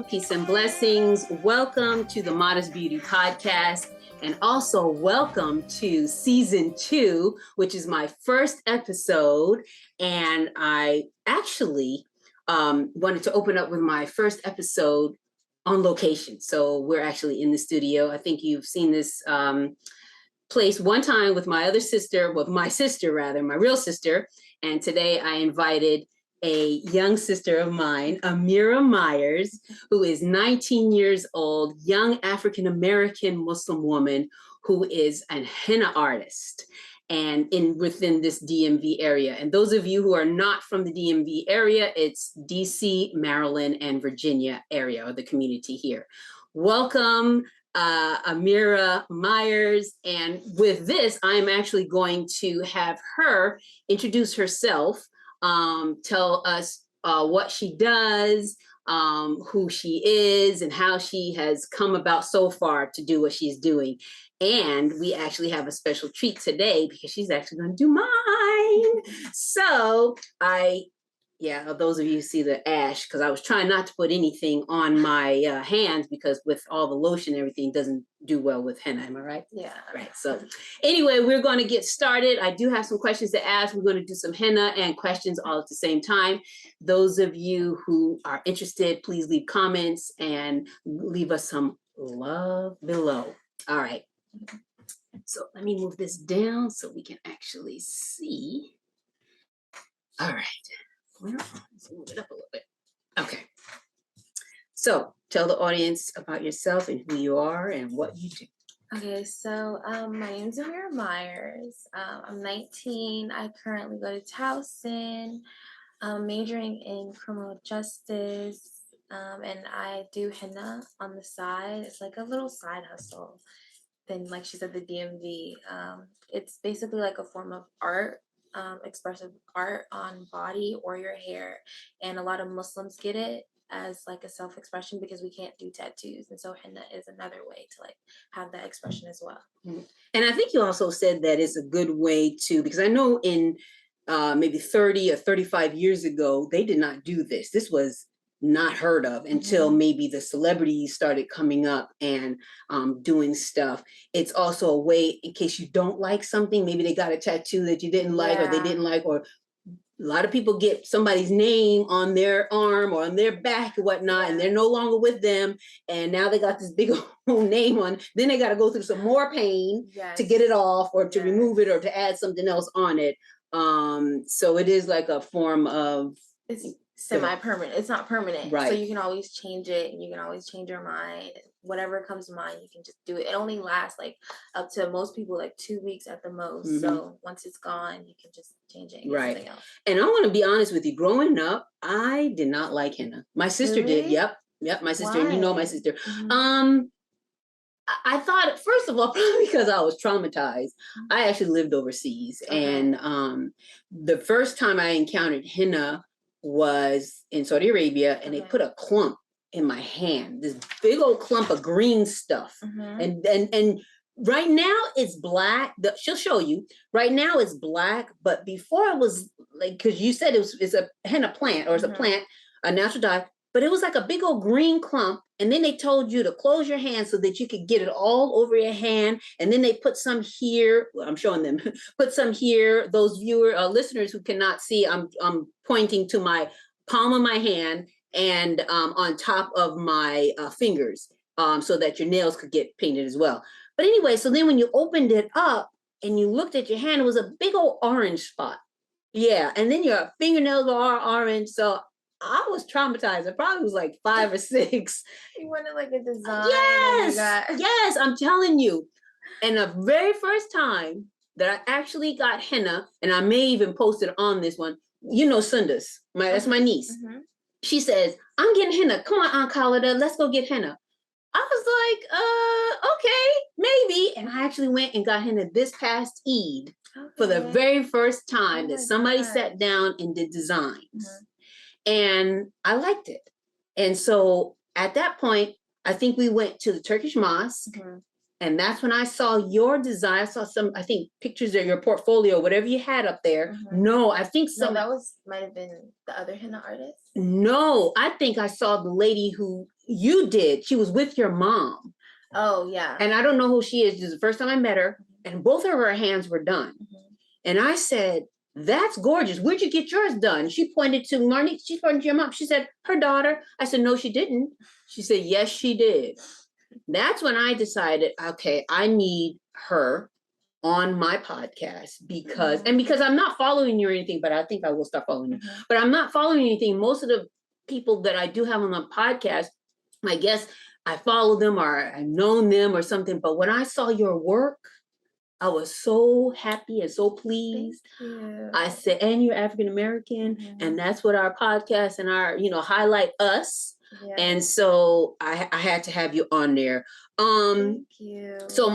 peace and blessings. Welcome to the Modest Beauty Podcast, and also welcome to season 2, which is my first episode. And I actually wanted to open up with my first episode on location. So we're actually in the studio. I think you've seen this place one time with my my real sister. And today I invited a young sister of mine, Amirah Myers, who is 19 years old, young African-American Muslim woman who is a henna artist and within this DMV area. And those of you who are not from the DMV area, it's DC, Maryland, and Virginia area, or the community here. Welcome, Amirah Myers. And with this, I'm actually going to have her introduce herself, tell us what she does, who she is, and how she has come about so far to do what she's doing. And we actually have a special treat today because she's actually going to do mine. So those of you who see the ash, because I was trying not to put anything on my hands because with all the lotion, everything doesn't do well with henna. Am I right? Yeah. Right. So anyway, we're going to get started. I do have some questions to ask. We're going to do some henna and questions all at the same time. Those of you who are interested, please leave comments and leave us some love below. All right. So let me move this down so we can actually see. All right. Let's move it up a little bit. Okay. So tell the audience about yourself and who you are and what you do. Okay, so my name is Amirah Myers. I'm 19. I currently go to Towson, majoring in criminal justice, and I do henna on the side. It's like a little side hustle. Then, like she said, the DMV. It's basically like a form of art. Expressive art on body or your hair, and a lot of Muslims get it as like a self-expression because we can't do tattoos, and so henna is another way to like have that expression as well. And I think you also said that it's a good way to, because I know in maybe 30 or 35 years ago they did not do this. This was not heard of until maybe the celebrities started coming up and doing stuff. It's also a way in case you don't like something, maybe they got a tattoo that you didn't like or they didn't like, or a lot of people get somebody's name on their arm or on their back or whatnot, and they're no longer with them, and now they got this big old name on, then they got to go through some more pain to get it off or to remove it or to add something else on it. So it is like a form of, it's semi-permanent. It's not permanent, right? So you can always change it, and you can always change your mind. Whatever comes to mind, you can just do it. It only lasts like up to most people like 2 weeks at the most. So once it's gone, you can just change it and get something else. And I want to be honest with you. Growing up, I did not like henna. My sister did. Yep. My sister. And you know my sister. I thought, first of all, probably because I was traumatized. I actually lived overseas, and the first time I encountered henna was in Saudi Arabia, and they put a clump in my hand, this big old clump of green stuff. And right now it's black. She'll show you. Right now it's black, but before it was like, because you said it's a henna plant, or it's a plant, a natural dye, but it was like a big old green clump. And then they told you to close your hand so that you could get it all over your hand. And then they put some here. Well, I'm showing them. Put some here. Those listeners who cannot see, I'm pointing to my palm of my hand and on top of my fingers, so that your nails could get painted as well. But anyway, so then when you opened it up and you looked at your hand, it was a big old orange spot. Yeah, and then your fingernails are orange. So I was traumatized. I probably was like 5 or 6. You wanted like a design. Yes, I'm telling you. And the very first time that I actually got henna, and I may even post it on this one, you know, Sundas, that's my niece. She says, I'm getting henna. Come on, Aunt Khalida, let's go get henna. I was like, okay, maybe. And I actually went and got henna this past Eid for the very first time that somebody sat down and did designs. And I liked it. And so at that point, I think we went to the Turkish mosque. And that's when I saw your design. I saw some, I think, pictures of your portfolio, whatever you had up there. No, I think some. No, that might have been the other henna artist. No, I think I saw the lady who you did. She was with your mom. Oh, yeah. And I don't know who she is. This is the first time I met her. And both of her hands were done. And I said, that's gorgeous. Where'd you get yours done? She pointed to Marnie. She pointed to your mom. She said, her daughter. I said, no, she didn't. She said, yes, she did. That's when I decided, okay, I need her on my podcast because I'm not following you or anything, but I think I will start following you. But I'm not following anything. Most of the people that I do have on the podcast, I guess I follow them or I've known them or something. But when I saw your work, I was so happy and so pleased. I said, and you're African American, and that's what our podcast and our, highlight us. Yeah. And so I had to have you on there. Thank you. So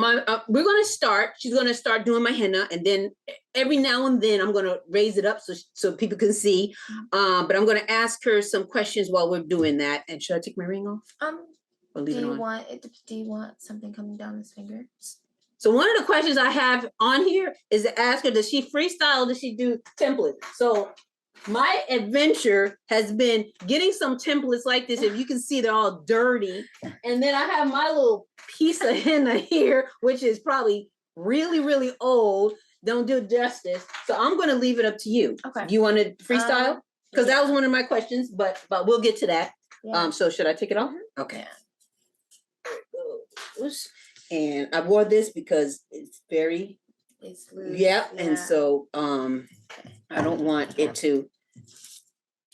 we're gonna start. She's gonna start doing my henna, and then every now and then I'm gonna raise it up so people can see. But I'm gonna ask her some questions while we're doing that. And should I take my ring off? Do you want something coming down his finger? So one of the questions I have on here is to ask her, does she freestyle or does she do templates? So my adventure has been getting some templates like this. If you can see, they're all dirty. And then I have my little piece of henna here, which is probably really, really old. Don't do it justice. So I'm going to leave it up to you. Okay. Do you want to freestyle? Because that was one of my questions, but we'll get to that. Yeah. So should I take it off? Okay. Yeah. There it goes. And I wore this because it's loose. Yeah. And so I don't want it to.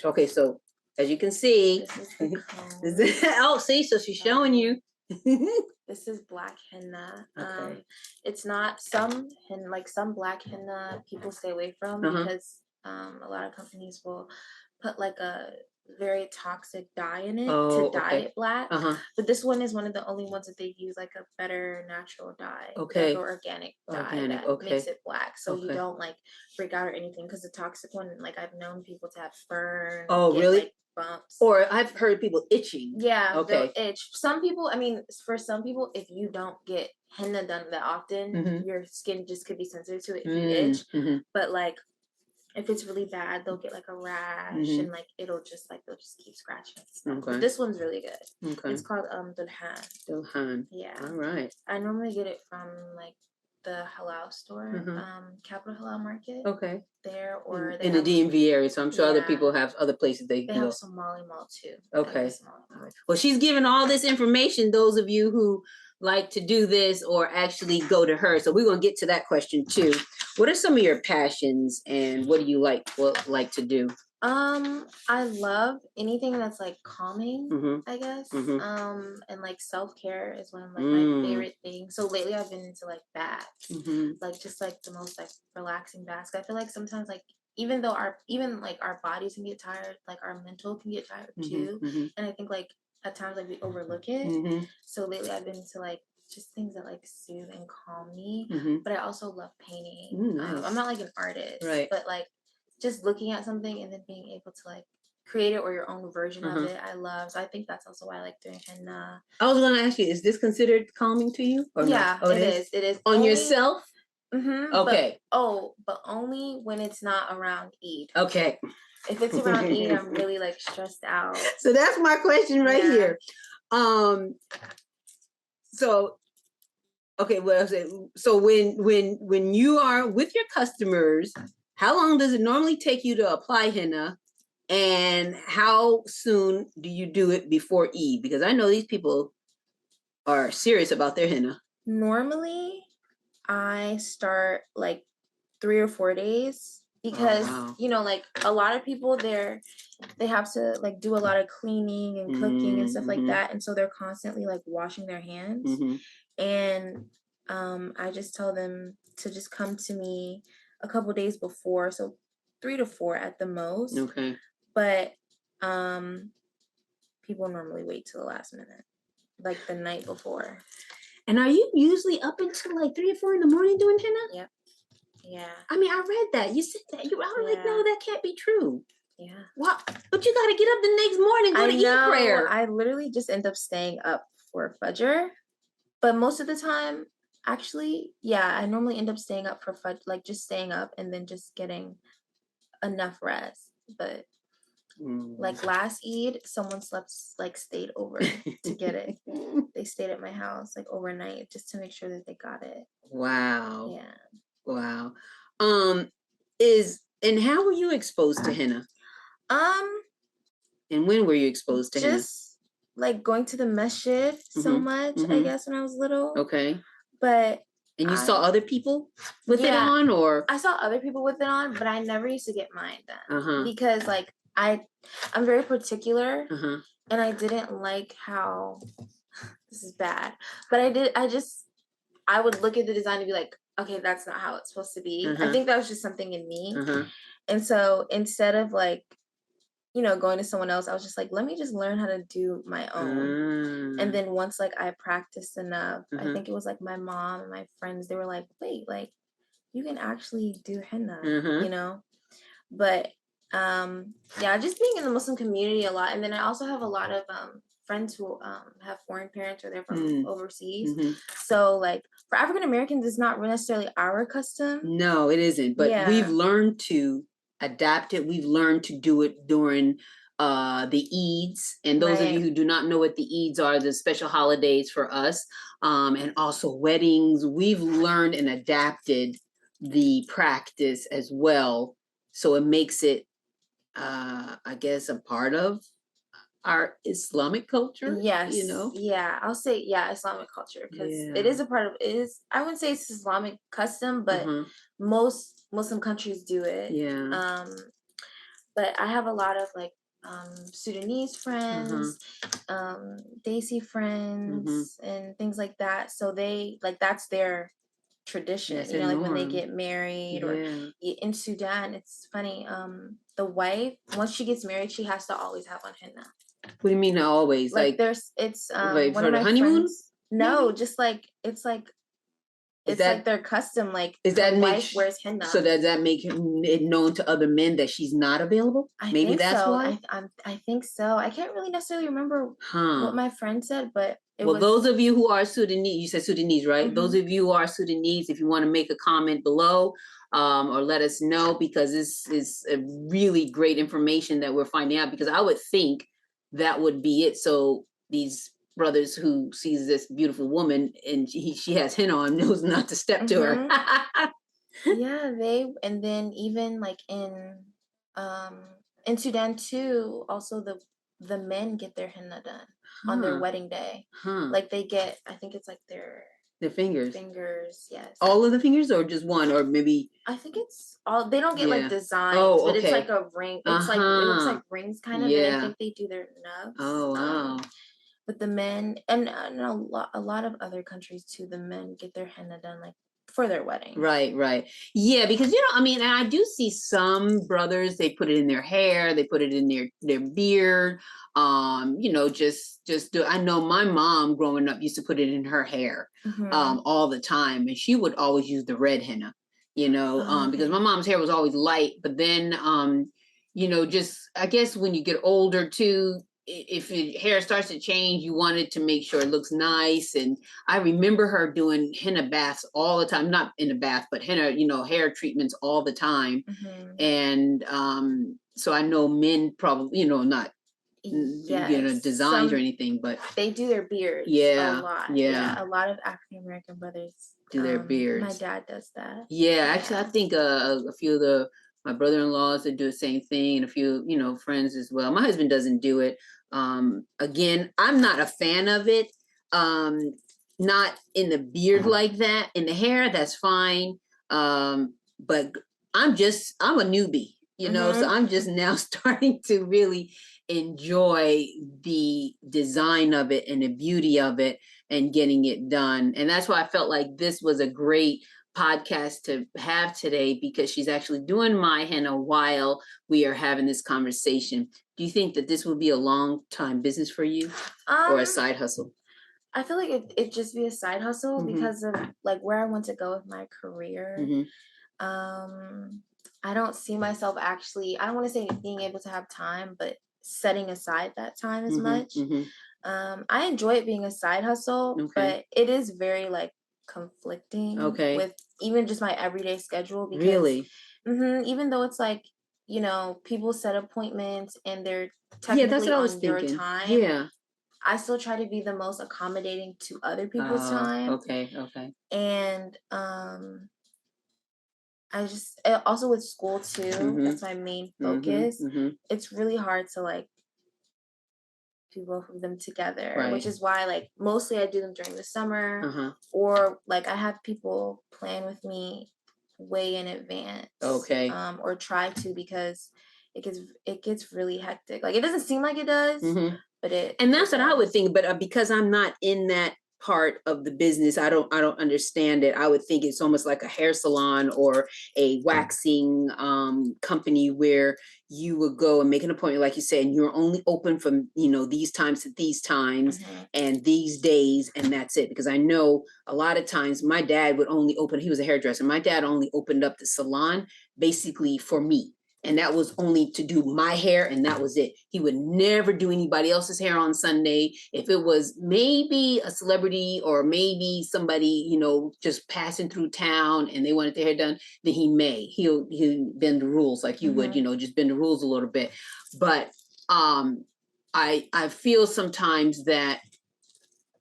Okay, so as you can see, see, so she's showing you. This is black henna. Okay. It's not some black henna people stay away from because a lot of companies will put like a very toxic dye in it to dye it black. But this one is one of the only ones that they use like a better natural dye, like an organic dye that makes it black. So you don't like freak out or anything because the toxic one, like I've known people to have burn. Oh, really? Like, bumps. Or I've heard people itching. Yeah, they'll itch. Some people, for some people, if you don't get henna done that often, your skin just could be sensitive to it if you itch. But like, if it's really bad, they'll get like a rash and like they'll just keep scratching. But this one's really good. Okay. It's called Dulhan. Dulhan. Yeah. All right. I normally get it from like the halal store, Capital Halal Market. Okay. There or in the DMV area, so I'm sure other people have other places they can go. They have Somali Mall too. Okay. Well, she's giving all this information. Those of you who like to do this or actually go to her, so we're gonna get to that question too. What are some of your passions and what do you like to do? I love anything that's like calming, I guess. And like self-care is one of like my favorite things. So lately I've been into like baths, like just like the most like relaxing baths. I feel like sometimes like even though our bodies can get tired, like our mental can get tired too. And I think like at times like we overlook it. So lately I've been into like just things that like soothe and calm me. But I also love painting. Nice. I'm not like an artist, right? But like just looking at something and then being able to like create it or your own version of it, I love. So I think that's also why I like doing henna. I was going to ask you, is this considered calming to you? Or yeah, no? It is. It is. On yourself? Okay. But only when it's not around Eid. Okay. If it's around Eid, I'm really like stressed out. So that's my question right here. So, okay, well, so when you are with your customers, how long does it normally take you to apply henna? And how soon do you do it before Eid? Because I know these people are serious about their henna. Normally, I start like 3 or 4 days because, like a lot of people they have to like do a lot of cleaning and cooking and stuff like that. And so they're constantly like washing their hands. And I just tell them to just come to me a couple days before. So 3 to 4 at the most. Okay. But people normally wait till the last minute, like the night before. And are you usually up until like 3 or 4 in the morning doing henna? Yep. Yeah. I mean, I read that. You said that. I was like, no, that can't be true. Yeah. Well, but you got to get up the next morning, go to Eid prayer. I literally just end up staying up for Fajr. But most of the time, actually, I normally end up staying up for Fajr, like just staying up and then just getting enough rest. But Like last Eid, someone stayed over to get it. They stayed at my house like overnight just to make sure that they got it. Wow. Yeah. Wow. And how were you exposed to henna? And when were you exposed to henna? Just like going to the masjid so much, I guess, when I was little. Okay. But and you saw other people with it Yeah. on, or I saw other people with it on, but I never used to get mine done because like I'm very particular, and I didn't like how this is bad, but I would look at the design and be like, okay, that's not how it's supposed to be. I think that was just something in me, and so instead of like, going to someone else, I was just like, let me just learn how to do my own. And then once like I practiced enough, I think it was like my mom and my friends, they were like, wait, like you can actually do henna, But yeah, just being in the Muslim community a lot. And then I also have a lot of friends who have foreign parents or they're from overseas. So like for African Americans, it's not necessarily our custom. No, it isn't. But we've learned to adapt it. We've learned to do it during the Eids. And those of you who do not know what the Eids are, the special holidays for us, and also weddings, we've learned and adapted the practice as well. So it makes it, I guess, a part of our Islamic culture. Yes. Yeah, I'll say Islamic culture, because it is a part of it is I wouldn't say it's Islamic custom, but most Muslim countries do it. Yeah. But I have a lot of like Sudanese friends, Desi friends, and things like that. So they like that's their tradition. That's like when they norm. get married, or in Sudan, it's funny. The wife, once she gets married, she has to always have on henna. What do you mean always? Like there's it's like one for of the my honeymoon? friends. No, just like it's like like their custom. Like the wife wears henna. So does that make it known to other men that she's not available? I Maybe think that's so. why. I think so. I can't really necessarily remember what my friend said, but those of you who are Sudanese, you said Sudanese, right? Those of you who are Sudanese, if you want to make a comment below, or let us know, because this is a really great information that we're finding out, because I would think that would be it. So these brothers who sees this beautiful woman and she has henna on, knows not to step to her. Yeah, and then even like in Sudan too, also the men get their henna done on their wedding day. Like they get, I think it's like their fingers. Fingers, yes. All of the fingers, or just one, or maybe? I think it's all. They don't get like designs, but it's like a ring. It's like it looks like rings, kind of. And I think they do their nubs. Oh wow. But the men, and a lot of other countries too, the men get their henna done like for their wedding. Right. Yeah, because I mean, and I do see some brothers, they put it in their hair, they put it in their beard. Just do. I know my mom growing up used to put it in her hair all the time, and she would always use the red henna, because my mom's hair was always light, but then just I guess when you get older too, if your hair starts to change, you want it to make sure it looks nice. And I remember her doing henna baths all the time, not in a bath, but henna, hair treatments all the time. And so I know men probably, not designs or anything, but they do their beards a lot. Yeah, a lot of African American brothers do their beards. My dad does that. Actually, I think a few of my brother-in-laws that do the same thing, and a few, friends as well. My husband doesn't do it. Again, I'm not a fan of it. Not in the beard like that. In the hair, that's fine. But I'm a newbie, so I'm just now starting to really enjoy the design of it and the beauty of it and getting it done. And that's why I felt like this was a great podcast to have today, because she's actually doing my henna while we are having this conversation. Do you think that this will be a long time business for you, or a side hustle? I feel like it just be a side hustle because of like where I want to go with my career. I don't see myself actually, I don't want to say being able to have time, but setting aside that time as much. I enjoy it being a side hustle, but it is very like conflicting with even just my everyday schedule, because even though it's like you know, people set appointments and they're Yeah, that's technically what I was on your thinking. time. Yeah. I still try to be the most accommodating to other people's time. Okay, okay. And I just also with school too, Mm-hmm. that's my main Mm-hmm. focus. Mm-hmm. It's really hard to like do both of them together, Right. which is why like mostly I do them during the summer, Uh-huh. or like I have people plan with me way in advance. Okay. Or try to, because it gets really hectic. Like it doesn't seem like it does, Mm-hmm. but And that's what I would does. think, but because I'm not in that part of the business, I don't understand it. I would think it's almost like a hair salon or a waxing company where you would go and make an appointment, like you said, and you're only open from, you know, these times to these times and these days, and that's it. Because I know a lot of times my dad would only open, he was a hairdresser, my dad only opened up the salon basically for me. And that was only to do my hair, and that was it. He would never do anybody else's hair on Sunday. If it was maybe a celebrity or maybe somebody, you know, just passing through town and they wanted their hair done, then he'll bend the rules like you would, you know, just bend the rules a little bit. But I feel sometimes that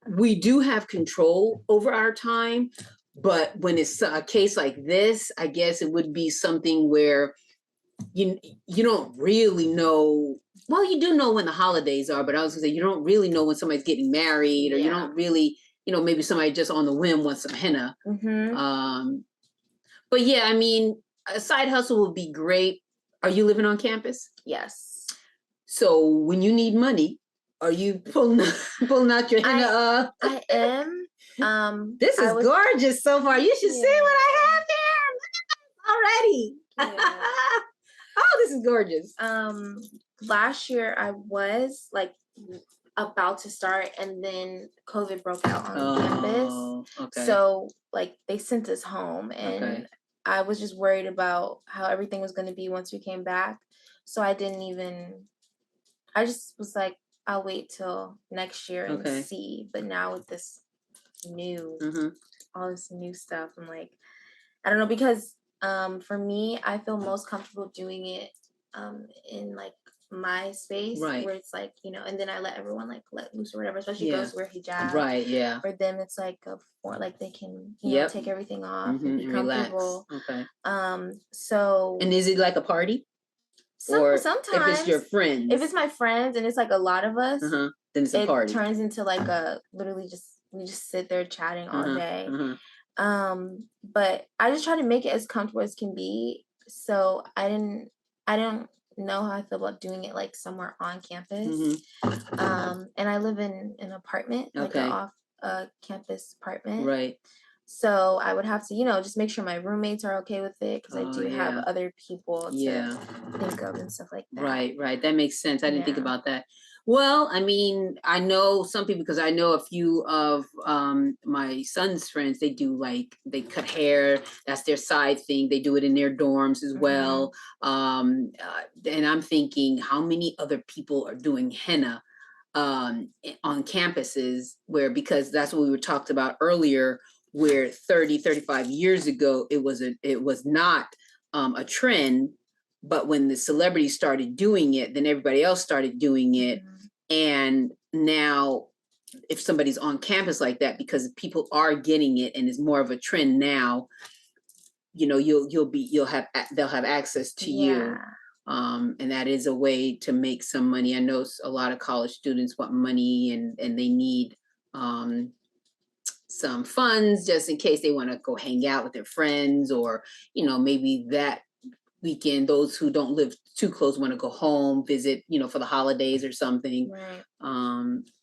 we do have control over our time, but when it's a case like this, I guess it would be something where you don't really know. Well, you do know when the holidays are, but I was gonna say you don't really know when somebody's getting married, or you don't really, you know, maybe somebody just on the whim wants some henna. But yeah, I mean, a side hustle would be great. Are you living on campus? Yes. So when you need money, are you pulling out your henna? I am. This is gorgeous so far. You should see what I have there already. Yeah. Oh, this is gorgeous. Last year I was like about to start, and then COVID broke out on campus. Okay. So like they sent us home, and I was just worried about how everything was going to be once we came back. So I just was like, I'll wait till next year and see. But now with this new, all this new stuff, I'm like, I don't know, because for me, I feel most comfortable doing it in like my space, where it's like, you know, and then I let everyone like let loose or whatever, especially girls wear hijab. Right, yeah. For them, it's like more like they can, you know, take everything off and be comfortable. Relax. Okay. So. And is it like a party? Or sometimes if it's your friends. If it's my friends and it's like a lot of us, then it's a party. It turns into like literally we just sit there chatting all day. But I just try to make it as comfortable as can be. So I don't know how I feel about doing it like somewhere on campus. And I live in an apartment, like an off campus apartment. Right. So I would have to, you know, just make sure my roommates are okay with it, because I do have other people to think of and stuff like that. Right. That makes sense. I didn't think about that. Well, I mean, I know some people, because I know a few of my son's friends, they cut hair. That's their side thing. They do it in their dorms as well. And I'm thinking, how many other people are doing henna on campuses because that's what we were talked about earlier, where 35 years ago, it was not a trend. But when the celebrities started doing it, then everybody else started doing it. And now if somebody's on campus like that, because people are getting it and it's more of a trend now, you know, they'll have access to you. And that is a way to make some money. I know a lot of college students want money and they need some funds just in case they want to go hang out with their friends, or, you know, maybe that weekend, those who don't live too close want to go home, visit, you know, for the holidays or something. Right.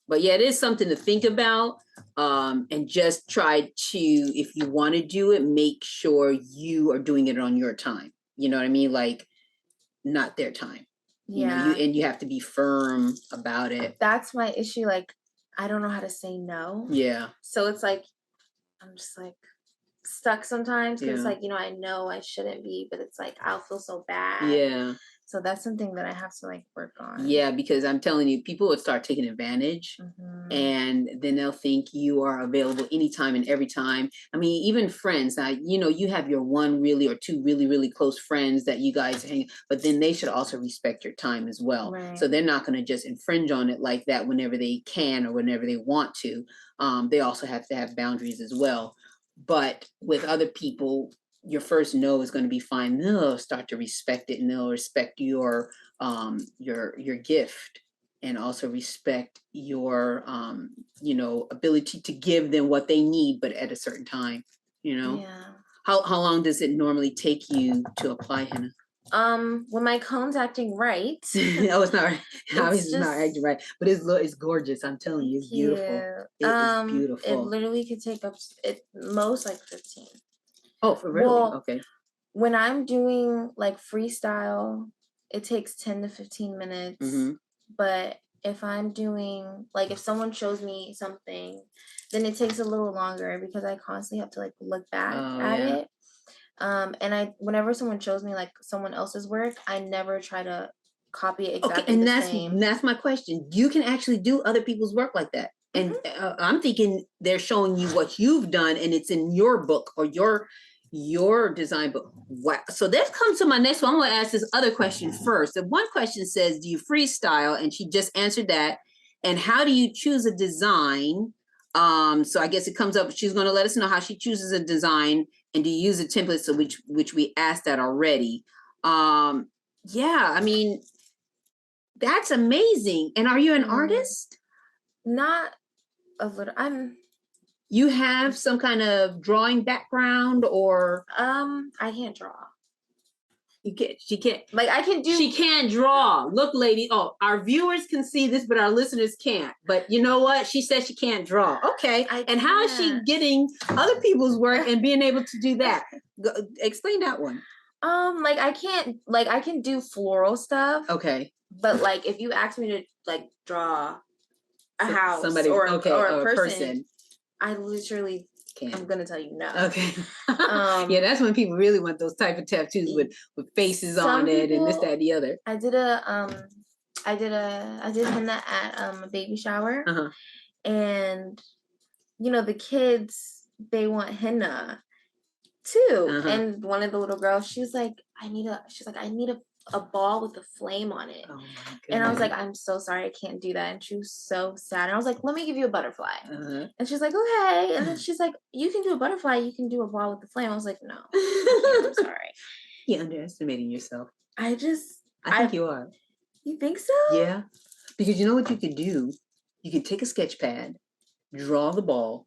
But yeah, it is something to think about. And just try to, if you want to do it, make sure you are doing it on your time. You know what I mean? Like, not their time. Yeah. You know, you have to be firm about it. That's my issue. Like, I don't know how to say no. Yeah. So it's like, I'm just like, stuck sometimes because Yeah. it's like, I know I shouldn't be, but it's like I'll feel so bad. Yeah. So that's something that I have to like work on. Yeah, because I'm telling you, people would start taking advantage, and then they'll think you are available anytime and every time. I mean, even friends. Now, you have your one really or two really, really close friends that you guys hang, but then they should also respect your time as well. Right. So they're not going to just infringe on it like that whenever they can or whenever they want to. They also have to have boundaries as well. But with other people, your first no is going to be fine. They'll start to respect it, and they'll respect your gift, and also respect your ability to give them what they need, but at a certain time. Yeah. How long does it normally take you to apply henna? When my cone's acting right. Oh, it's not right. It's not just acting right, but it's gorgeous. I'm telling you, it's beautiful. It is beautiful. It literally could take up most like 15. Oh, for really? Well, okay. When I'm doing like freestyle, it takes 10 to 15 minutes. But if I'm doing like, if someone shows me something, then it takes a little longer because I constantly have to like look back at it. And whenever someone shows me like someone else's work, I never try to copy it exactly and the same. that's my question. You can actually do other people's work like that. And I'm thinking they're showing you what you've done, and it's in your book or your design book. Wow. So that comes to my next one. I'm going to ask this other question first. The one question says, do you freestyle? And she just answered that. And how do you choose a design? So I guess it comes up. She's going to let us know how she chooses a design, and do you use a template? So which we asked that already. Yeah, I mean, that's amazing. And are you an artist? Not a little. You have some kind of drawing background, or I can't draw. She can't. Like I can do. She can't draw. Look, lady. Oh, our viewers can see this, but our listeners can't. But you know what? She says she can't draw. Okay. And how is she getting other people's work and being able to do that? Explain that one. Like I can't. Like I can do floral stuff. Okay. But like, if you ask me to like draw a house or a person, I literally can't. I'm gonna tell you no. Okay. Yeah, that's when people really want those type of tattoos with faces on it and this, that, and the other. I did henna at a baby shower, and the kids, they want henna too. And one of the little girls, she's like, I need a ball with a flame on it. Oh, and I was like, I'm so sorry, I can't do that. And she was so sad. And I was like, let me give you a butterfly. And she's like, okay. And then she's like, you can do a butterfly, you can do a ball with the flame. I was like, no, I'm sorry. You're underestimating yourself. I think you are. You think so? Yeah. Because you know what you could do? You could take a sketch pad, draw the ball,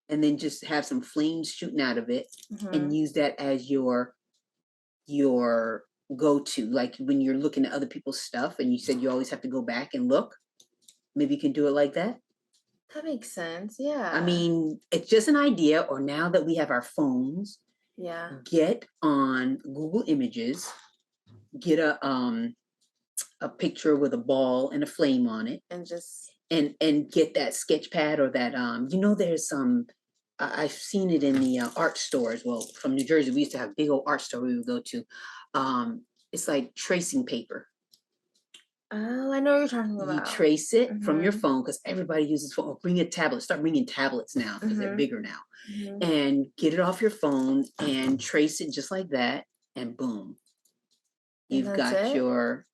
and then just have some flames shooting out of it, and use that as your go-to. Like when you're looking at other people's stuff and you said you always have to go back and look, maybe you can do it like that. That makes sense. Yeah. I mean, it's just an idea. Or now that we have our phones, get on Google Images, get a picture with a ball and a flame on it, and just and get that sketch pad, or that there's some I've seen it in the art stores. Well, from New Jersey, we used to have a big old art store we would go to. It's like tracing paper. Oh, I know what you're talking about. You trace it from your phone, because everybody uses phone. Or bring a tablet. Start bringing tablets now, because they're bigger now. And get it off your phone and trace it just like that, and boom, you've got your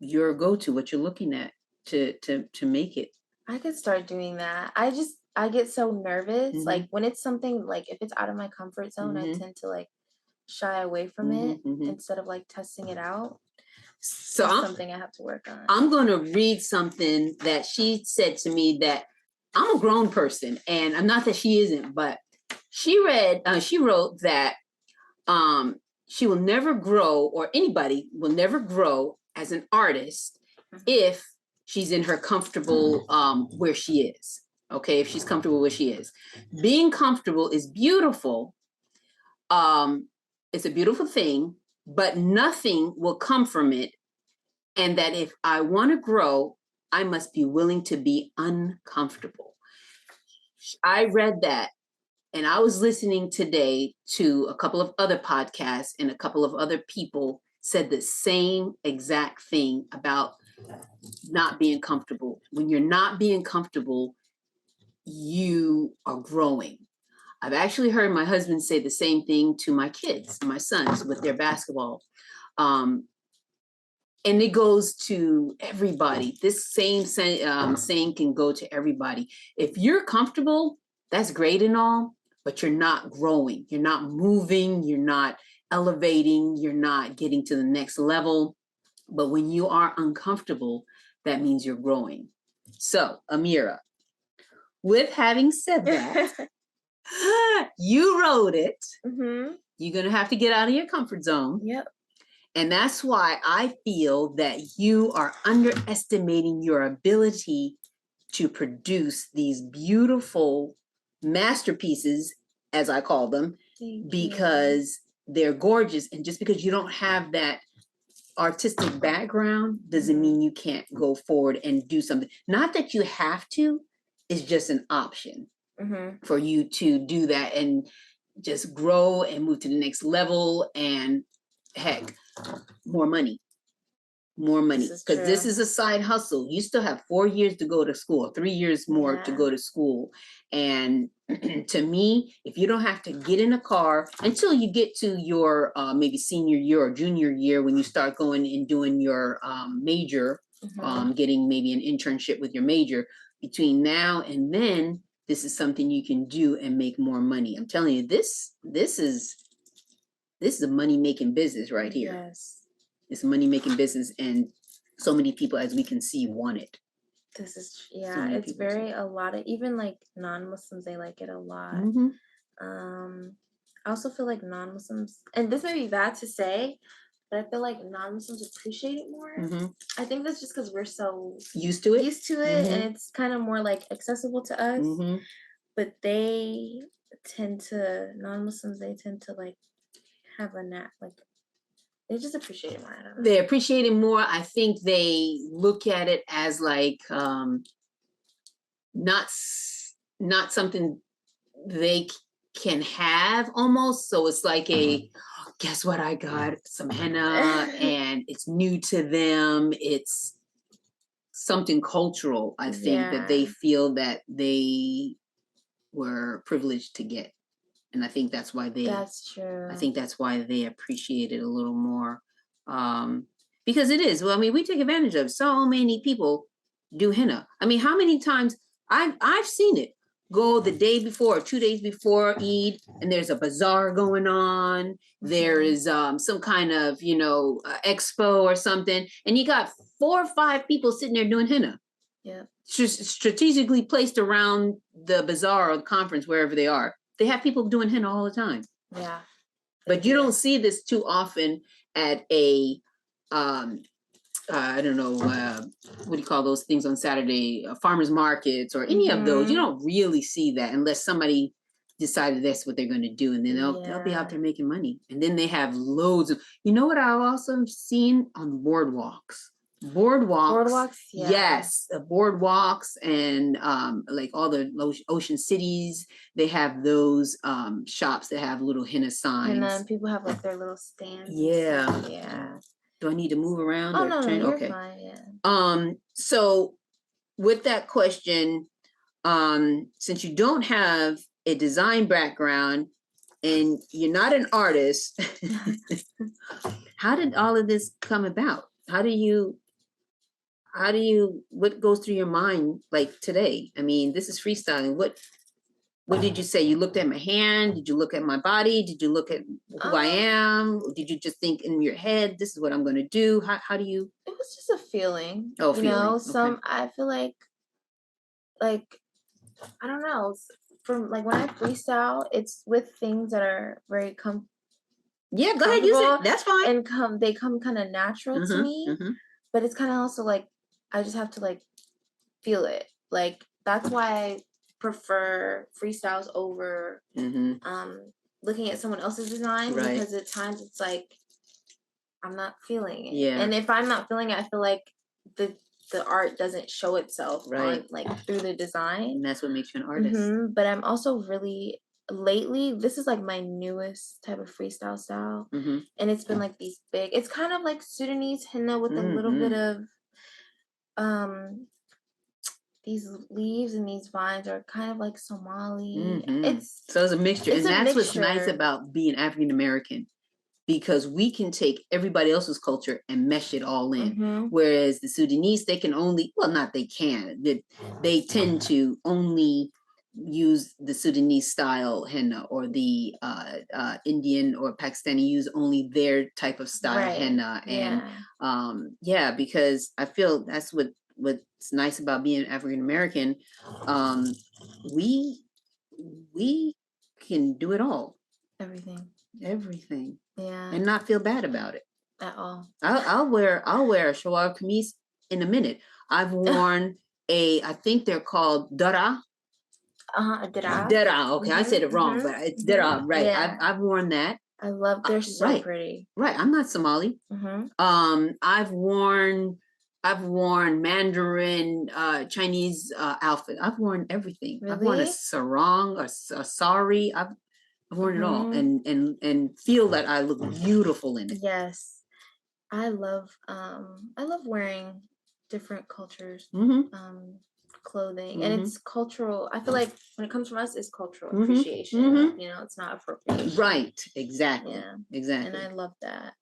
go-to, what you're looking at to make it. I could start doing that. I get so nervous. Like when it's something like, if it's out of my comfort zone, I tend to like shy away from it instead of like testing it out. So that's something I have to work on. I'm going to read something that she said to me, that I'm a grown person, and I'm not that she isn't, but she wrote that she will never grow, or anybody will never grow as an artist if she's in her comfortable where she is. Okay, if she's comfortable where she is. Being comfortable is beautiful. It's a beautiful thing, but nothing will come from it. And that if I want to grow, I must be willing to be uncomfortable. I read that, And I was listening today to a couple of other podcasts, and a couple of other people said the same exact thing about not being comfortable. When you're not being comfortable, you are growing. I've actually heard my husband say the same thing to my kids, my sons, with their basketball. And it goes to everybody. This same saying can go to everybody. If you're comfortable, that's great and all, but you're not growing. You're not moving. You're not elevating. You're not getting to the next level. But when you are uncomfortable, that means you're growing. So, Amirah, with having said that, you wrote it. Mm-hmm. You're going to have to get out of your comfort zone. Yep. And that's why I feel that you are underestimating your ability to produce these beautiful masterpieces, as I call them, because they're gorgeous. And just because you don't have that artistic background doesn't mean you can't go forward and do something. Not that you have to, it's just an option for you to do that and just grow and move to the next level, and heck, more money. Because this is a side hustle. You still have 4 years to go to school, 3 years more to go to school. And to me, if you don't have to get in a car until you get to your maybe senior year or junior year, when you start going and doing your major, getting maybe an internship with your major, between now and then, this is something you can do and make more money. I'm telling you, this is a money-making business right here. Yes. It's a money-making business, and so many people, as we can see, want it. This is, it's very, a lot of, even like non-Muslims, they like it a lot. I also feel like non-Muslims, and this may be bad to say, but I feel like non-Muslims appreciate it more. I think that's just because we're so used to it, and it's kind of more like accessible to us. But they tend to, non-Muslims, they tend to like have a like, they just appreciate it more. I don't know. They appreciate it more. I think they look at it as like not something they can have almost. So it's like a, guess what, I got some henna and it's new to them. It's something cultural, I think, that they feel that they were privileged to get. And I think that's why that's true. I think that's why they appreciate it a little more. Because it is. Well, I mean, we take advantage of so many people do henna. I mean, how many times I've seen it go the day before or 2 days before Eid, and there's a bazaar going on. There is some kind of, expo or something, and you got 4 or 5 people sitting there doing henna. Yeah. Strategically placed around the bazaar or the conference, wherever they are. They have people doing henna all the time. Yeah. But you don't see this too often at a, I don't know, what do you call those things on Saturday? Farmers markets or any of those. You don't really see that unless somebody decided that's what they're going to do. And then they'll be out there making money. And then they have loads of, you know what I've also seen on boardwalks? Boardwalks, yes, boardwalks, and like all the ocean cities, they have those shops that have little henna signs. And then people have like their little stands. Yeah. Do I need to move around? Oh, no, you're fine. Yeah. So with that question, since you don't have a design background and you're not an artist, how did all of this come about? What goes through your mind like today? I mean, this is freestyling. What did you say? You looked at my hand? Did you look at my body? Did you look at who I am? Did you just think in your head, this is what I'm going to do? How do you? It was just a feeling. Oh, feeling. I feel like, I don't know. From like when I freestyle, it's with things that are very Yeah, go ahead, use it. That's fine. And they come kind of natural to me. But it's kind of also like, I just have to like feel it. Like, that's why I prefer freestyles over looking at someone else's design, because at times it's like I'm not feeling it. Yeah. And if I'm not feeling it, I feel like the art doesn't show itself on, like, through the design. And that's what makes you an artist. But I'm also really lately, this is like my newest type of freestyle style. Mm-hmm. And it's been like these big, it's kind of like Sudanese henna with a little Mm-hmm. bit of these leaves and these vines are kind of like Somali. Mm-hmm. So it's a mixture. It's And a that's what's nice mixture. about being African American, because we can take everybody else's culture and mesh it all in. Mm-hmm. Whereas the Sudanese, they can only, well, not they can, they tend to only use the Sudanese style henna, or the Indian or Pakistani use only their type of style Right. henna. And Yeah. because I feel that's what's nice about being African American. We can do it all, everything, Yeah. and not feel bad about it At all. I'll wear a shalwar kameez in a minute. I've worn I think they're called dara. Dara. Dara. Okay, I said it wrong, but it's dara, right? Yeah. I've worn that. I love. They're so right. pretty. Right. I'm not Somali. I've worn Mandarin, Chinese outfit. I've worn everything. Really? I've worn a sarong, a sari. I've worn it all, and feel that I look beautiful in it. Yes, I love wearing different cultures clothing, and it's cultural. I feel like when it comes from us, it's cultural appreciation. You know, it's not appropriation. Right. Exactly. Yeah. Exactly. And I love that.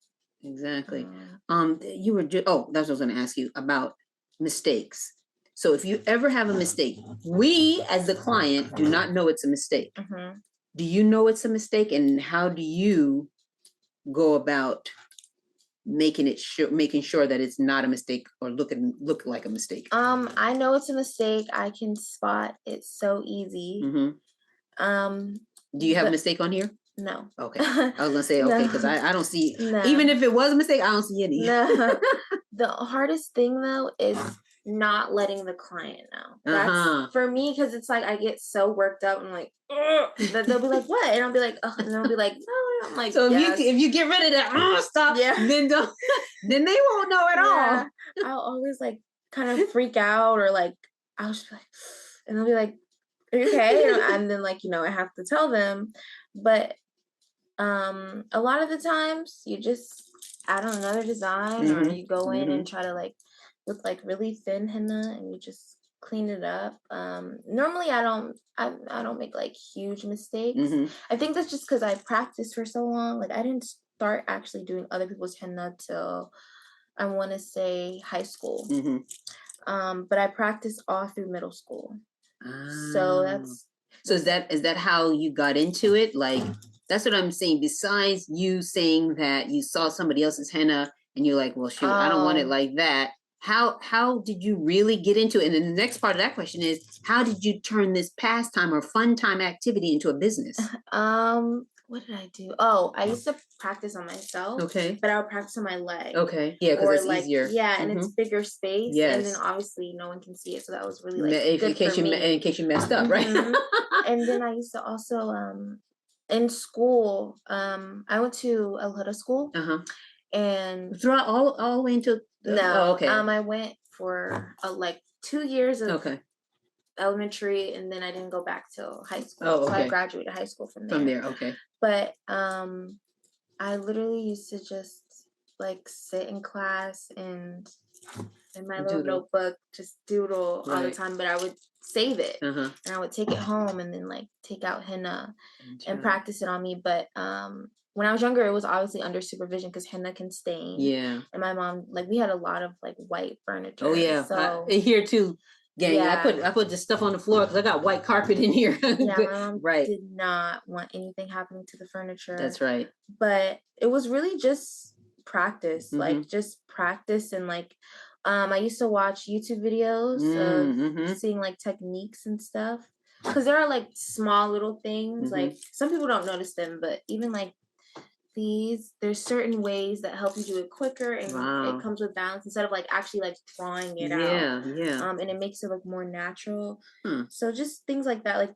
Exactly. You were that's what I was going to ask you about mistakes. So if you ever have a mistake, we as the client do not know it's a mistake. Do you know it's a mistake, and how do you go about making sure that it's not a mistake or look like a mistake? I know it's a mistake. I can spot it so easy. Do you have a mistake on here? No. Okay. I was gonna say okay, because I don't see, No. even if it was a mistake, I don't see any. No. The hardest thing though is not letting the client know. That's for me, because it's like I get so worked up and like that they'll be like, what? And I'll be like, and they'll be like, no. I'm like, so yes. if you get rid of that stuff, then they won't know at all. I'll always like kind of freak out, or like I'll just be like, and they'll be like, are you okay? And then like, I have to tell them. But a lot of the times you just add on another design, or you go in and try to like with like really thin henna, and you just clean it up. Normally I don't make like huge mistakes. I think that's just because I practiced for so long. Like I didn't start actually doing other people's henna till I want to say high school. But I practiced all through middle school. So is that how you got into it? Like, that's what I'm saying. Besides you saying that you saw somebody else's henna and you're like, well, shoot, I don't want it like that. How did you really get into it? And then the next part of that question is, how did you turn this pastime or fun time activity into a business? What did I do? Oh, I used to practice on myself. Okay. But I would practice on my leg. Okay. Yeah, because it's like, easier. Yeah, and it's bigger space. Yes. And then obviously no one can see it. So that was really like in case you messed up, right? And then I used to also in school, I went to El Huda school. And throughout all the way into okay. I went for like 2 years of elementary, and then I didn't go back till high school. So I graduated high school from there. Okay. But I literally used to just like sit in class and in my little notebook just doodle all the time, but I would save it and I would take it home and then like take out henna and practice it on me. But when I was younger, it was obviously under supervision because henna can stain. Yeah. And my mom, like, we had a lot of like white furniture. Oh yeah. So here too. Gang, yeah. I put this stuff on the floor because I got white carpet in here. Yeah, my mom did not want anything happening to the furniture. That's right. But it was really just practice, like just practice. And like I used to watch YouTube videos of seeing like techniques and stuff, because there are like small little things, like some people don't notice them, but even like there's certain ways that help you do it quicker, and it comes with balance instead of like actually like drawing it out. Yeah. And it makes it look more natural. So just things like that, like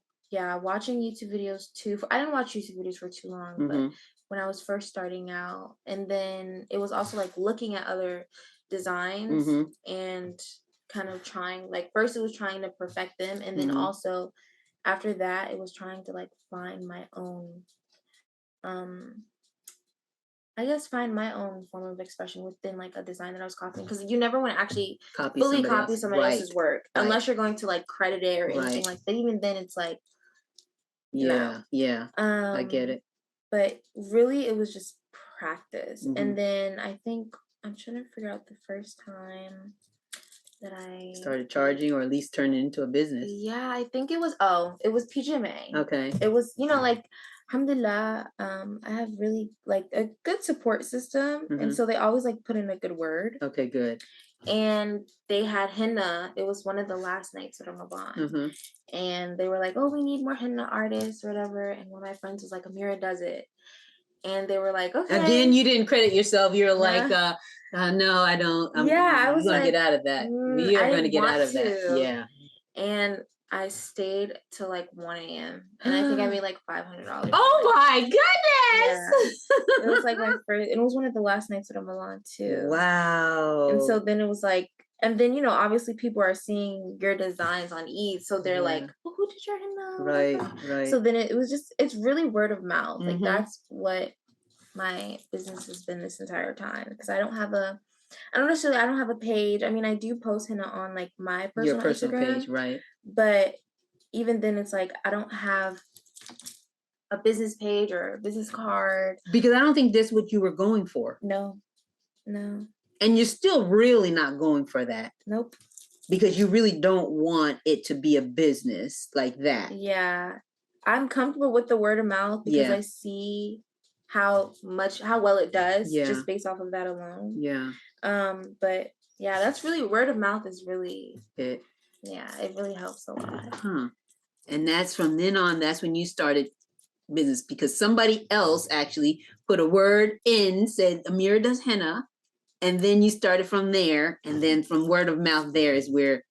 watching YouTube videos too. I didn't watch YouTube videos for too long, but when I was first starting out, and then it was also like looking at other designs and kind of trying, like first it was trying to perfect them, and then also after that, it was trying to like find my own, um, I guess find my own form of expression within like a design that I was copying, because you never want to actually Copy fully somebody copy else. somebody Right. else's work Right. unless you're going to like credit it or anything Right. like that. Even then, it's like Yeah. no. Yeah. I get it. But really, it was just practice, Mhm. and then I think I'm trying to figure out the first time that I Started charging, or at least turned it into a business. Yeah, I think it was PGMA. Okay. It was, like, alhamdulillah, I have really like a good support system. And Mhm. so they always like put in a good word. Okay, good. And they had henna. It was one of the last nights of Ramadan. Mhm. And they were like, oh, we need more henna artists or whatever. And one of my friends was like, Amirah does it. And they were like, okay. Again, you didn't credit yourself. You're like, Nah. no, I don't. Yeah, I You're was gonna like, get out of that. We are I gonna didn't get out want of that. to. Yeah. And I stayed till like 1 a.m. and I think I made like $500. Oh my goodness! Yeah. It was like my first, it was one of the last nights of Ramadan too. Wow. And so then it was like, and then obviously people are seeing your designs on Eid, so they're like, oh, who did your henna? Right, right. So then it was just, it's really word of mouth. Like Mhm. that's what my business has been this entire time, because I don't have a page. I mean, I do post henna on like my personal Your personal Instagram page, right? but even then it's like I don't have a business page or a business card. Because I don't think that's what you were going for. No. And you're still really not going for that. Nope. Because you really don't want it to be a business like that. Yeah. I'm comfortable with the word of mouth because I see how well it does just based off of that alone. Yeah. But yeah, that's really, word of mouth is really it really helps a lot. Huh. And that's from then on, that's when you started business, because somebody else actually put a word in, said Amirah does henna, and then you started from there, and then from word of mouth there is where,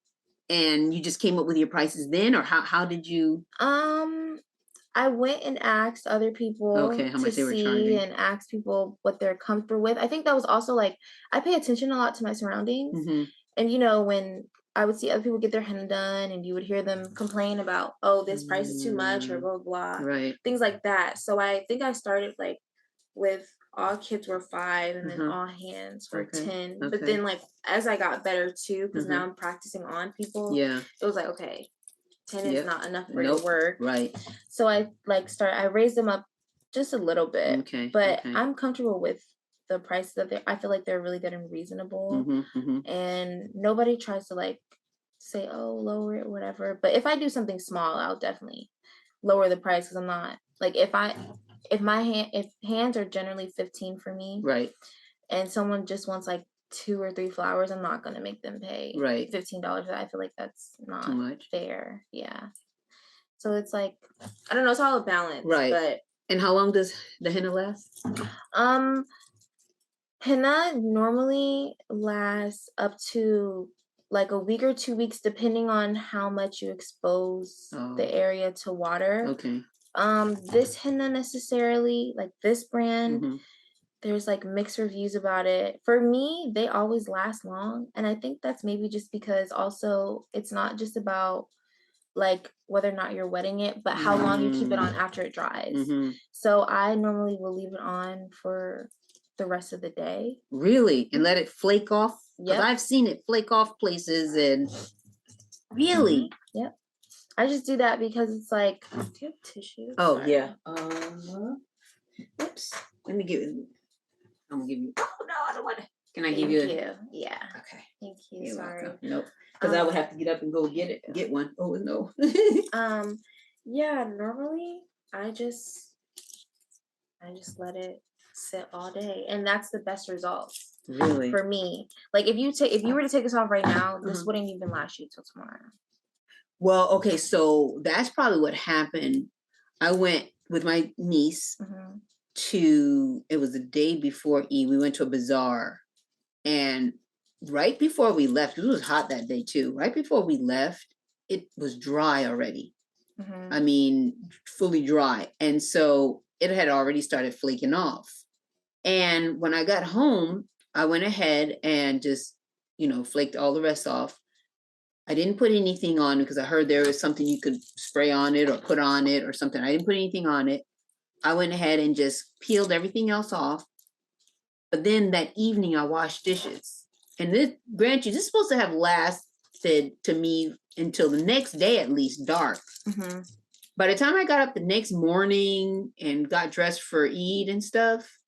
and you just came up with your prices then, or how did you? I went and asked other people how much they were charging, and asked people what they're comfortable with. I think that was also like, I pay attention a lot to my surroundings. Mm-hmm. And when I would see other people get their henna done and you would hear them complain about, oh, this price is too much or blah, blah, blah. Right. Things like that. So I think I started like with all kids were 5 and then all hands were 10. But then like as I got better too, because now I'm practicing on people, it was like, okay, 10 is not enough for your work. Right. So I raised them up just a little bit. Okay. But I'm comfortable with the prices that I feel like they're really good and reasonable. And nobody tries to like say, oh, lower it, whatever. But if I do something small, I'll definitely lower the price, because I'm not like, if hands are generally 15 for me, right, and someone just wants like 2 or 3 flowers, I'm not gonna make them pay $15 for that. I feel like that's not too much. fair. Yeah. So it's like, I don't know, it's all a balance. Right. But and how long does the henna last? Henna normally lasts up to like a week or 2 weeks, depending on how much you expose the area to water. Okay. This henna necessarily, like this brand, there's like mixed reviews about it. For me, they always last long. And I think that's maybe just because also it's not just about like whether or not you're wetting it, but how long you keep it on after it dries. So I normally will leave it on for the rest of the day. Really? And let it flake off? Because I've seen it flake off places, and really? Yep. I just do that because it's like, do you have tissue? Oh, sorry. Yeah. Oops. Let me give you. I'm gonna give you. Oh no, I don't want to. Can I give you? Thank you. Yeah. Okay. Thank you. You're Sorry. welcome. Nope. Because I would have to get up and go get one. Oh no. Yeah. Normally, I just let it sit all day, and that's the best result. Really? For me, like if you were to take this off right now, this wouldn't even last you till tomorrow. Well, okay, so that's probably what happened. I went with my niece it was the day before Eid. We went to a bazaar, and right before we left, it was hot that day too. Right before we left, it was dry already. I mean, fully dry. And so it had already started flaking off. And when I got home, I went ahead and just, flaked all the rest off. I didn't put anything on because I heard there was something you could spray on it or put on it or something. I didn't put anything on it. I went ahead and just peeled everything else off. But then that evening I washed dishes. And this, grant you, this is supposed to have lasted to me until the next day at least dark. Mm-hmm. By the time I got up the next morning and got dressed for Eid and stuff,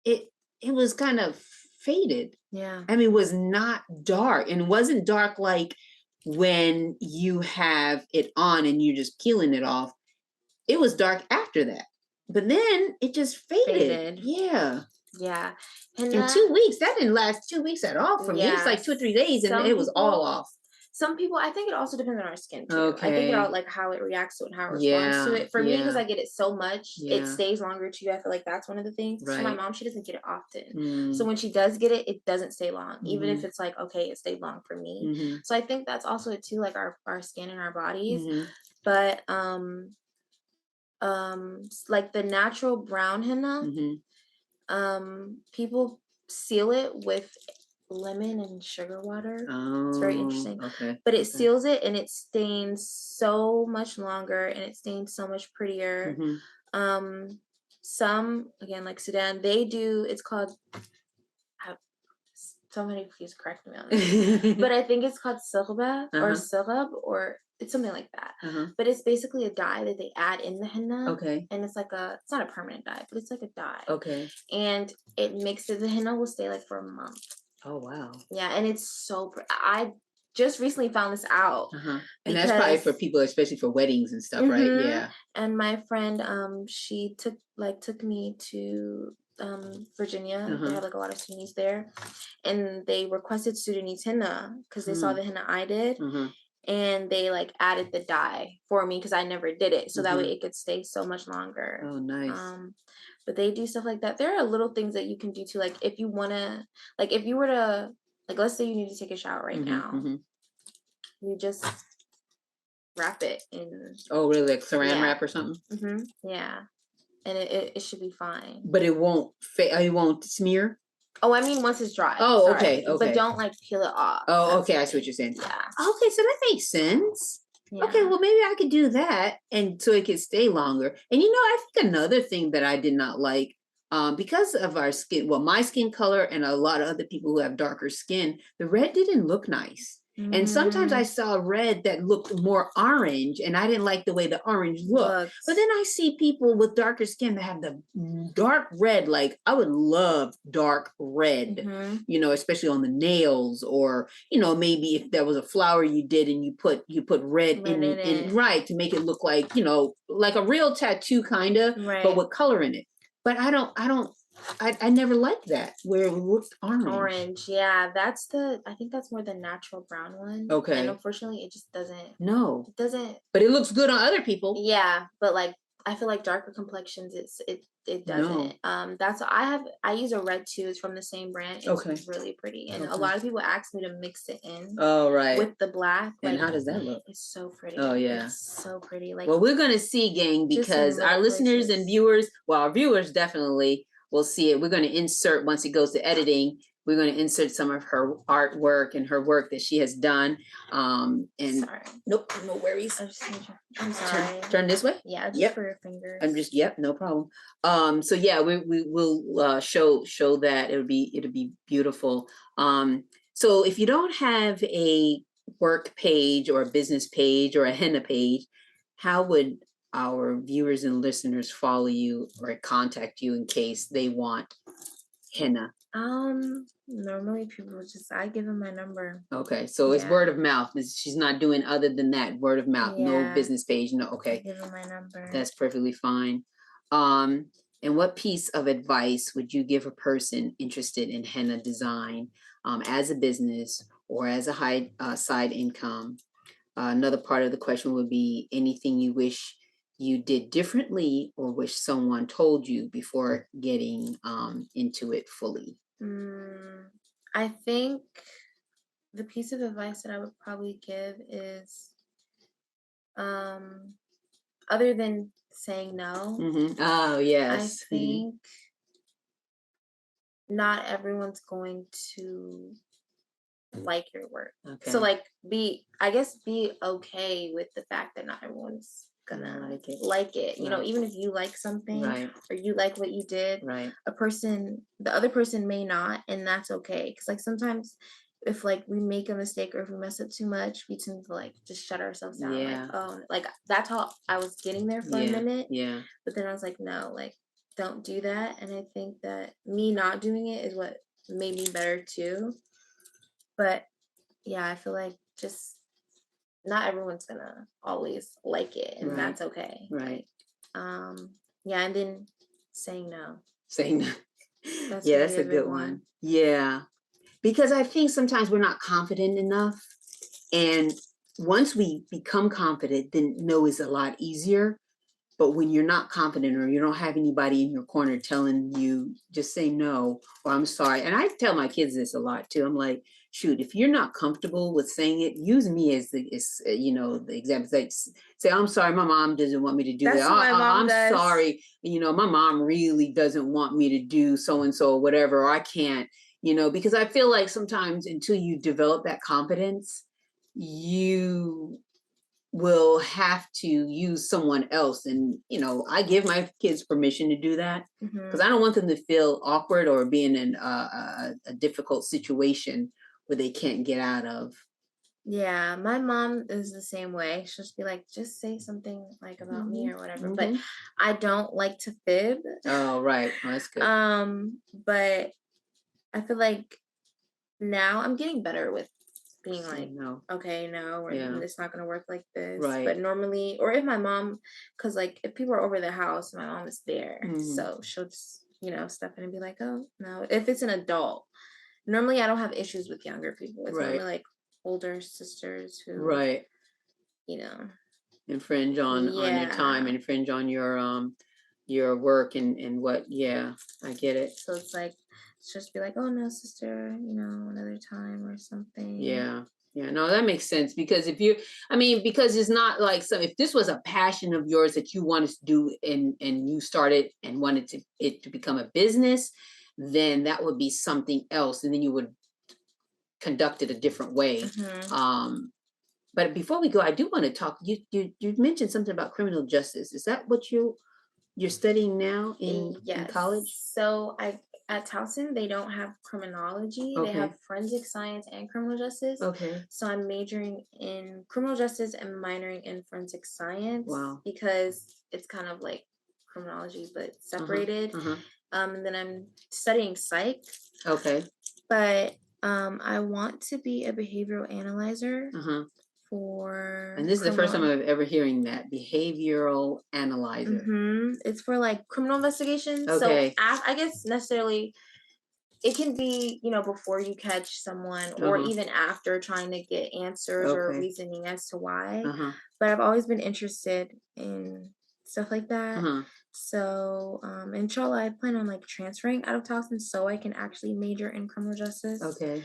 it was kind of faded. Yeah. I mean, it was not dark, and it wasn't dark like when you have it on and you're just peeling it off. It was dark after that, but then it just faded. Yeah. Yeah. In 2 weeks, that didn't last 2 weeks at all for me. It was like 2 or 3 days, and it was all off. Some people, I think it also depends on our skin too. Okay. I think it all like how it reacts to it and how it responds to it. For me, because I get it so much, it stays longer too. I feel like that's one of the things. Right. So my mom, she doesn't get it often. So when she does get it, it doesn't stay long. Even if it's like, okay, it stayed long for me. So I think that's also it too, like our skin and our bodies. But like the natural brown henna, people seal it with lemon and sugar water. It's very interesting. Okay. But it seals it and it stains so much longer and it stains so much prettier. Some, again, like Sudan, they do, it's called, somebody please correct me on this, but I think it's called sirba or sirab, or it's something like that. But it's basically a dye that they add in the henna. Okay. And it's like it's not a permanent dye, but it's like a dye. Okay. And it mixes, the henna will stay like for a month. Oh, wow. Yeah. And it's so, I just recently found this out. And that's probably for people, especially for weddings and stuff, right? Yeah. And my friend, she took me to Virginia. They have like a lot of Sudanese there, and they requested Sudanese henna because they saw the henna I did, and they like added the dye for me because I never did it, so that way it could stay so much longer. Oh, nice. But they do stuff like that. There are little things that you can do too, like if you wanna, like if you were to, like let's say you need to take a shower right now, you just wrap it in. Oh, really? Like saran wrap or something? Yeah. And it should be fine. But it won't it won't smear? Oh, I mean once it's dry. Oh, okay. But don't like peel it off. Oh, okay. I see what you're saying. Yeah. Okay, so that makes sense. Yeah. Okay, well maybe I could do that and so it could stay longer. And I think another thing that I did not like, because of our skin, well, my skin color and a lot of other people who have darker skin, the red didn't look nice. And sometimes I saw red that looked more orange, and I didn't like the way the orange looked. But then I see people with darker skin that have the dark red. Like I would love dark red, especially on the nails, or maybe if there was a flower you did and you put red in right to make it look like like a real tattoo kind of, but with color in it. But I never liked that where it looked orange. Orange, yeah. I think that's more the natural brown one. Okay. And unfortunately, it just doesn't. No. It doesn't. But it looks good on other people. Yeah, but like I feel like darker complexions, it doesn't. No. I use a red too. It's from the same brand. It's really pretty, and a lot of people ask me to mix it in. Oh, right. With the black. And how does that look? It's so pretty. Oh yeah. It's so pretty. Like. Well, we're gonna see, gang, because our listeners and viewers, well, our viewers definitely. We'll see it. We're going to insert, once it goes to editing, we're going to insert some of her artwork and her work that she has done. And sorry. Nope, no worries. I'm sorry. Turn this way? Yeah, just for your fingers. I'm just, no problem. So yeah, we will show that. It'll be beautiful. So if you don't have a work page or a business page or a henna page, how would our viewers and listeners follow you or contact you in case they want henna? Normally people I give them my number. Okay, so it's word of mouth. She's not doing other than that. Word of mouth, no business page. No, okay. I give them my number. That's perfectly fine. And what piece of advice would you give a person interested in henna design as a business or as a high side income? Another part of the question would be anything you wish you did differently or wish someone told you before getting into it fully? I think the piece of advice that I would probably give is, other than saying no. Oh, yes. I think not everyone's going to like your work. Okay. So like be okay with the fact that not everyone's gonna like it. You know, even if you like something or you like what you did, the other person may not, and that's okay. Because like sometimes if like we make a mistake or if we mess up too much, we tend to like just shut ourselves down. Like, oh, like that's how I was getting there for a minute. Yeah. But then I was like, no, like don't do that. And I think that me not doing it is what made me better too. But yeah, I feel like just not everyone's gonna always like it, and that's okay. Right. Yeah, and then saying no. Saying no. That's a good one. Yeah. Because I think sometimes we're not confident enough. And once we become confident, then no is a lot easier. But when you're not confident or you don't have anybody in your corner telling you, just say no, or I'm sorry. And I tell my kids this a lot too. I'm like, shoot, if you're not comfortable with saying it, use me as the example. Like, say, I'm sorry, my mom doesn't want me to do that. That's what my mom I'm does. sorry, my mom really doesn't want me to do so and so or whatever, or I can't, because I feel like sometimes until you develop that confidence, you will have to use someone else. And, I give my kids permission to do that because I don't want them to feel awkward or be in a difficult situation where they can't get out of. Yeah, my mom is the same way. She'll just be like, just say something like about me or whatever. But I don't like to fib. Oh, right. Oh, that's good. But I feel like now I'm getting better with being like, no, okay, no, or it's not gonna work like this. Right. But normally, or if my mom, because like if people are over the house, my mom is there, so she'll just step in and be like, oh no. If it's an adult, normally I don't have issues with younger people. It's normally like older sisters who, infringe on your time, infringe on your work and what. Yeah, I get it. So it's like, just be like, oh no, sister, another time or something. Yeah. Yeah, no, that makes sense because because it's not like if this was a passion of yours that you wanted to do and you started and wanted it to become a business, then that would be something else. And then you would conduct it a different way. But before we go, I do want to talk, you mentioned something about criminal justice. Is that what you're studying now in college? So at Towson, they don't have criminology. Okay. They have forensic science and criminal justice. Okay. So I'm majoring in criminal justice and minoring in forensic science. Wow. Because it's kind of like criminology, but separated. And then I'm studying psych. Okay. But I want to be a behavioral analyzer. And this is the first time I'm ever hearing that, behavioral analyzer. It's for like criminal investigations. Okay. So I guess necessarily it can be, before you catch someone or even after trying to get answers or reasoning as to why. But I've always been interested in stuff like that. So inshallah, I plan on like transferring out of Towson so I can actually major in criminal justice. Okay.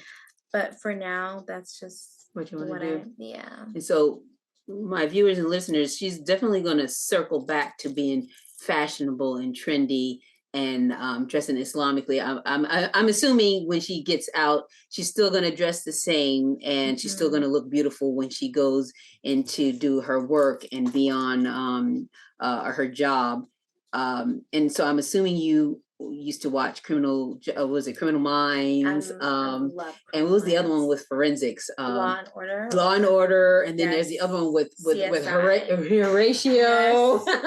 But for now, that's just what you want to do. Yeah. And so my viewers and listeners, she's definitely going to circle back to being fashionable and trendy and dressing Islamically. I'm assuming when she gets out, she's still going to dress the same and she's still going to look beautiful when she goes in to do her work and be on her job. And so I'm assuming you used to watch Criminal Minds? I love and what was the other one with forensics? Law and Order. Law and Order, and then there's the other one with Horatio. Yes.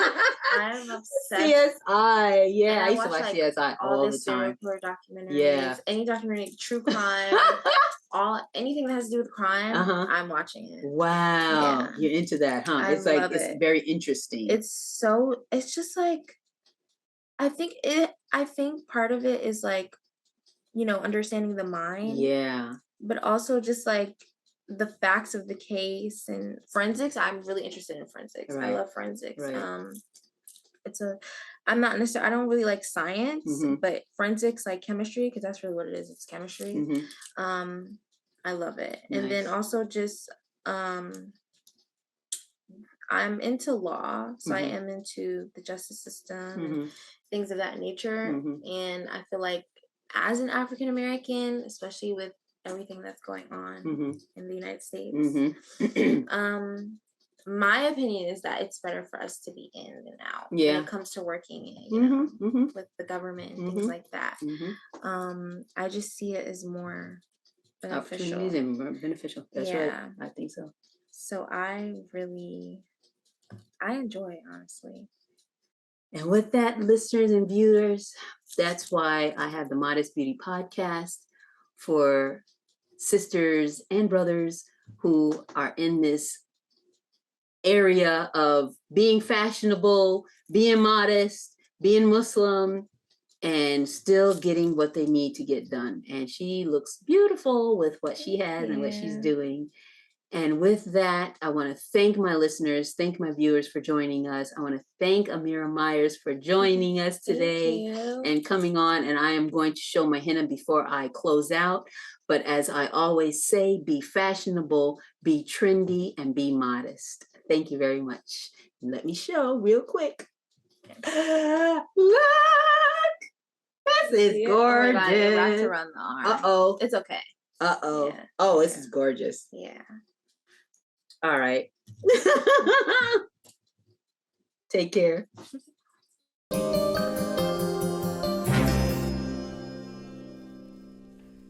I'm obsessed. CSI, yeah, I used to watch CSI all the time. Documentaries, yeah, any documentary, true crime, anything that has to do with crime, I'm watching it. Wow, yeah. You're into that, huh? It's like it's very interesting. It's just like. I think part of it is like, understanding the mind. Yeah. But also just like the facts of the case and forensics. I'm really interested in forensics. Right. I love forensics. Right. I'm not necessarily, I don't really like science, but forensics, like chemistry, because that's really what it is. It's chemistry. I love it. Nice. And then also just, I'm into law, so I am into the justice system, things of that nature. And I feel like as an African American, especially with everything that's going on Mm-hmm. in the United States. Mm-hmm. My opinion is that it's better for us to be in than out when Yeah. it comes to working, Mm-hmm. with the government and Mm-hmm. things like that. Mm-hmm. I just see it as more beneficial. Opportunities and beneficial. That's right. I think so. So I enjoy it, honestly. And with that, listeners and viewers, that's why I have the Modest Beauty podcast for sisters and brothers who are in this area of being fashionable, being modest, being Muslim, and still getting what they need to get done. And she looks beautiful with what she has and what she's doing. And with that, I want to thank my listeners, thank my viewers for joining us. I want to thank Amirah Myers for joining us today and coming on. And I am going to show my henna before I close out. But as I always say, be fashionable, be trendy, and be modest. Thank you very much. Let me show real quick. Look! This is gorgeous. Oh my God, it wrapped around the arm. Uh-oh. It's okay. Uh-oh. Yeah. Oh, this is gorgeous. Yeah. All right. Take care.